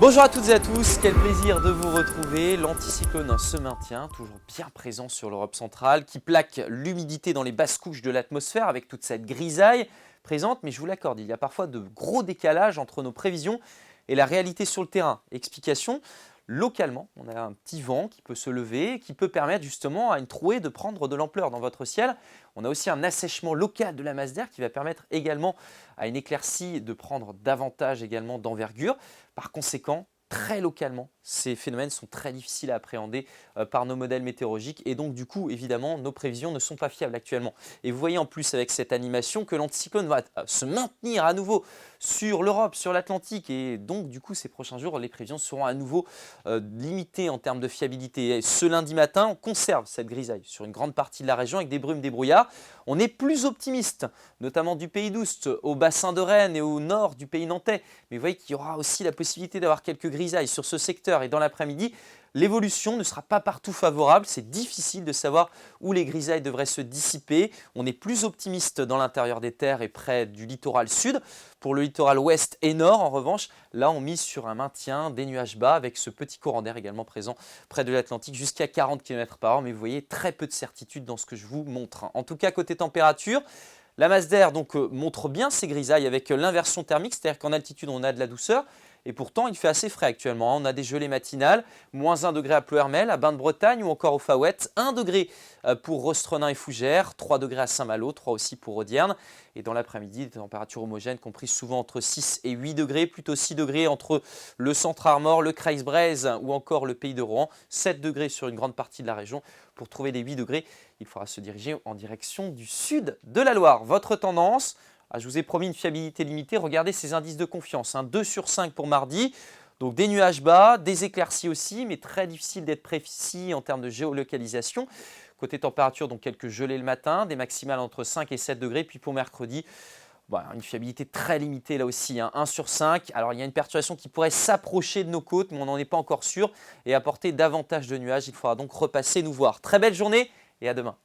Bonjour à toutes et à tous, quel plaisir de vous retrouver. L'anticyclone se maintient, toujours bien présent sur l'Europe centrale, qui plaque l'humidité dans les basses couches de l'atmosphère avec toute cette grisaille présente. Mais je vous l'accorde, il y a parfois de gros décalages entre nos prévisions et la réalité sur le terrain. Explication, localement, on a un petit vent qui peut se lever, qui peut permettre justement à une trouée de prendre de l'ampleur dans votre ciel. On a aussi un assèchement local de la masse d'air qui va permettre également à une éclaircie de prendre davantage également d'envergure. Par conséquent, très localement, ces phénomènes sont très difficiles à appréhender par nos modèles météorologiques et donc du coup, évidemment, nos prévisions ne sont pas fiables actuellement. Et vous voyez en plus avec cette animation que l'anticyclone va se maintenir à nouveau sur l'Europe, sur l'Atlantique et donc du coup, ces prochains jours, les prévisions seront à nouveau limitées en termes de fiabilité. Et ce lundi matin, on conserve cette grisaille sur une grande partie de la région avec des brumes, des brouillards. On est plus optimiste, notamment du pays d'Oust, au bassin de Rennes et au nord du pays nantais. Mais vous voyez qu'il y aura aussi la possibilité d'avoir quelques grisailles sur ce secteur et dans l'après-midi, l'évolution ne sera pas partout favorable. C'est difficile de savoir où les grisailles devraient se dissiper. On est plus optimiste dans l'intérieur des terres et près du littoral sud. Pour le littoral ouest et nord, en revanche, là on mise sur un maintien des nuages bas avec ce petit courant d'air également présent près de l'Atlantique jusqu'à 40 km/h. Mais vous voyez, très peu de certitude dans ce que je vous montre. En tout cas, côté température, la masse d'air montre bien ces grisailles avec l'inversion thermique, c'est-à-dire qu'en altitude on a de la douceur. Et pourtant, il fait assez frais actuellement. On a des gelées matinales, moins 1 degré à Ploërmel, à Bain-de-Bretagne ou encore au Faouët, 1 degré pour Rostrenain et Fougères, 3 degrés à Saint-Malo, 3 aussi pour Audierne. Et dans l'après-midi, des températures homogènes comprises souvent entre 6 et 8 degrés, plutôt 6 degrés entre le centre-Armor, le Kreis-Breizh ou encore le pays de Rohan, 7 degrés sur une grande partie de la région. Pour trouver les 8 degrés, il faudra se diriger en direction du sud de la Loire. Votre tendance ? Je vous ai promis une fiabilité limitée, regardez ces indices de confiance, 2 sur 5 pour mardi, donc des nuages bas, des éclaircies aussi, mais très difficile d'être précis en termes de géolocalisation. Côté température, donc quelques gelées le matin, des maximales entre 5 et 7 degrés, puis pour mercredi, une fiabilité très limitée là aussi, 1 sur 5. Alors il y a une perturbation qui pourrait s'approcher de nos côtes, mais on n'en est pas encore sûr, et apporter davantage de nuages, il faudra donc repasser nous voir. Très belle journée et à demain.